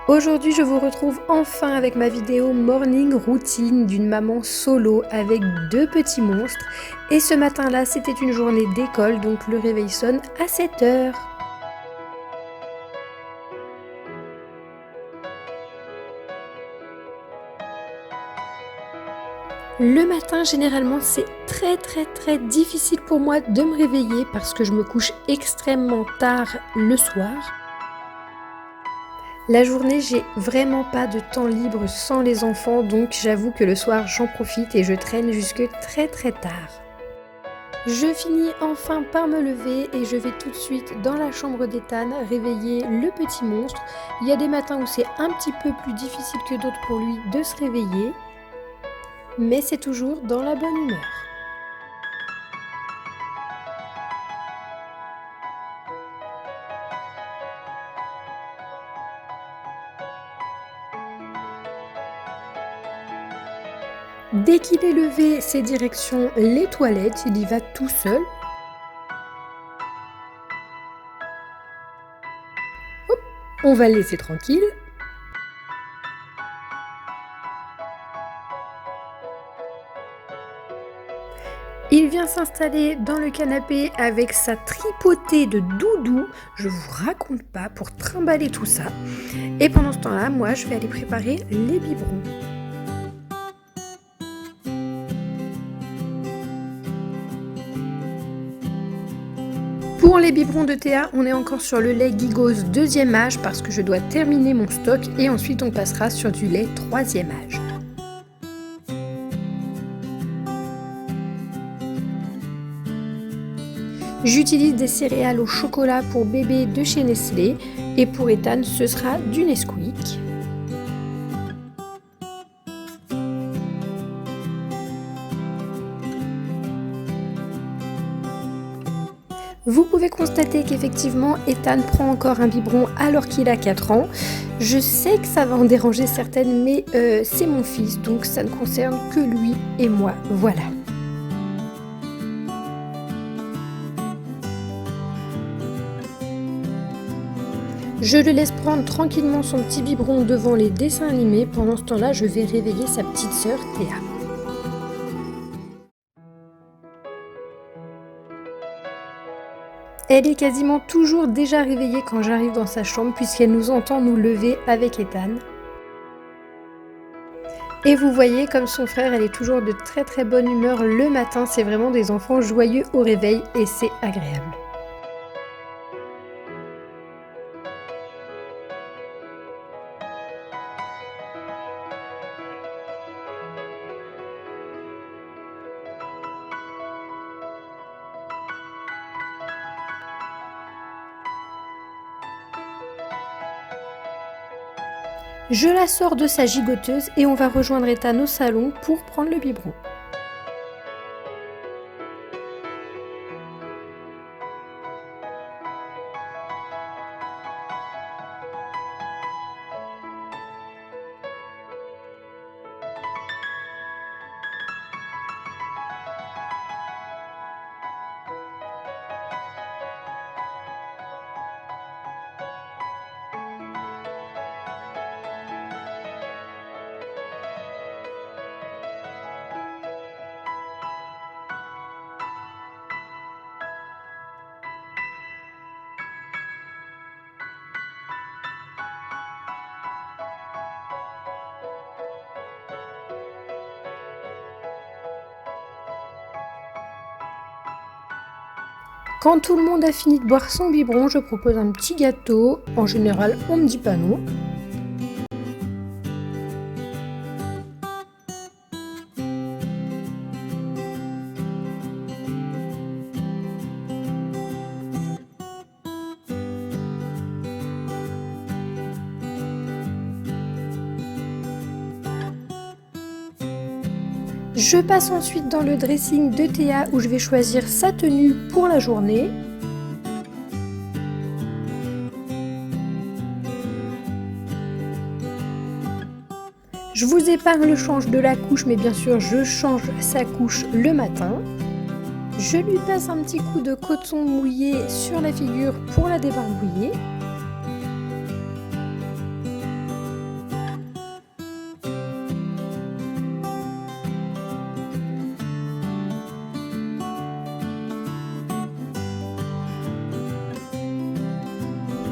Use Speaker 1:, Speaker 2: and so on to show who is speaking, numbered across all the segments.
Speaker 1: Aujourd'hui, je vous retrouve enfin avec ma vidéo morning routine d'une maman solo avec deux petits monstres. Et ce matin-là, c'était une journée d'école, donc le réveil sonne à 7 heures. Le matin, généralement, c'est très difficile pour moi de me réveiller parce que je me couche extrêmement tard le soir. La journée, j'ai vraiment pas de temps libre sans les enfants, donc j'avoue que le soir, j'en profite et je traîne jusque très tard. Je finis enfin par me lever et je vais tout de suite dans la chambre d'Ethan réveiller le petit monstre. Il y a des matins où c'est un petit peu plus difficile que d'autres pour lui de se réveiller, mais c'est toujours dans la bonne humeur. Dès qu'il est levé, c'est direction les toilettes, il y va tout seul. Hop, on va le laisser tranquille. Il vient s'installer dans le canapé avec sa tripotée de doudou, je vous raconte pas, pour trimballer tout ça. Et pendant ce temps-là, moi, je vais aller préparer les biberons. Pour les biberons de Théa, on est encore sur le lait Gigos 2e âge parce que je dois terminer mon stock et ensuite on passera sur du lait 3e âge. J'utilise des céréales au chocolat pour bébé de chez Nestlé et pour Ethan ce sera du Nesquik. Vous pouvez constater qu'effectivement Ethan prend encore un biberon alors qu'il a 4 ans. Je sais que ça va en déranger certaines mais c'est mon fils donc ça ne concerne que lui et moi, voilà. Je le laisse prendre tranquillement son petit biberon devant les dessins animés. Pendant ce temps-là, je vais réveiller sa petite sœur Théa. Elle est quasiment toujours déjà réveillée quand j'arrive dans sa chambre puisqu'elle nous entend nous lever avec Ethan. Et vous voyez comme son frère, elle est toujours de très bonne humeur le matin. C'est vraiment des enfants joyeux au réveil et c'est agréable. Je la sors de sa gigoteuse et on va rejoindre Ethan au salon pour prendre le biberon. Quand tout le monde a fini de boire son biberon, je propose un petit gâteau. En général, on me dit pas non. Je passe ensuite dans le dressing de Théa où je vais choisir sa tenue pour la journée. Je vous épargne le change de la couche, mais bien sûr je change sa couche le matin. Je lui passe un petit coup de coton mouillé sur la figure pour la débarbouiller.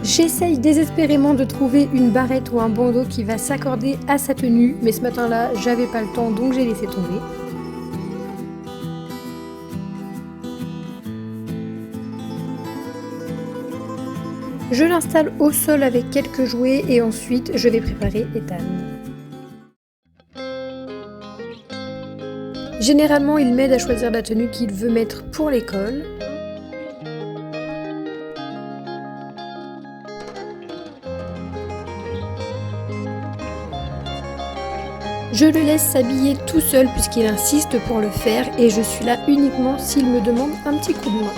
Speaker 1: J'essaye désespérément de trouver une barrette ou un bandeau qui va s'accorder à sa tenue, mais ce matin-là, j'avais pas le temps, donc j'ai laissé tomber. Je l'installe au sol avec quelques jouets et ensuite je vais préparer Ethan. Généralement, il m'aide à choisir la tenue qu'il veut mettre pour l'école. Je le laisse s'habiller tout seul puisqu'il insiste pour le faire et je suis là uniquement s'il me demande un petit coup de main.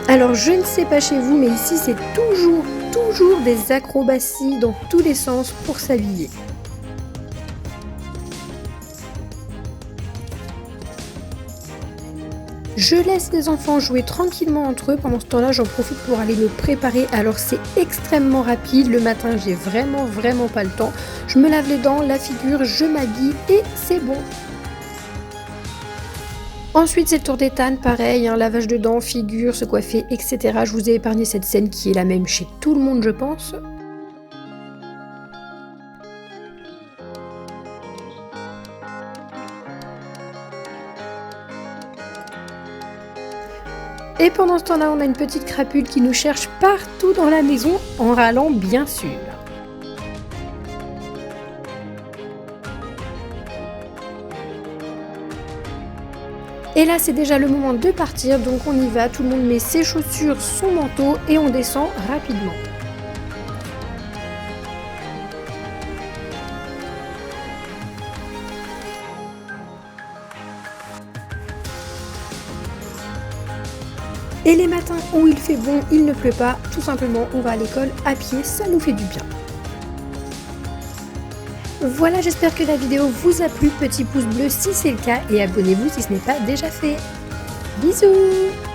Speaker 1: Alors je ne sais pas chez vous, mais ici c'est toujours des acrobaties dans tous les sens pour s'habiller. Je laisse les enfants jouer tranquillement entre eux, pendant ce temps-là j'en profite pour aller me préparer. Alors c'est extrêmement rapide, le matin j'ai vraiment pas le temps. Je me lave les dents, la figure, je m'habille et c'est bon. Ensuite c'est le tour d'Ethan, pareil, lavage de dents, figure, se coiffer, etc. Je vous ai épargné cette scène qui est la même chez tout le monde je pense. Et pendant ce temps-là, on a une petite crapule qui nous cherche partout dans la maison, en râlant bien sûr. Et là, c'est déjà le moment de partir, donc on y va. Tout le monde met ses chaussures, son manteau et on descend rapidement. Et les matins où il fait bon, il ne pleut pas, tout simplement on va à l'école à pied, ça nous fait du bien. Voilà, j'espère que la vidéo vous a plu, petit pouce bleu si c'est le cas et abonnez-vous si ce n'est pas déjà fait. Bisous!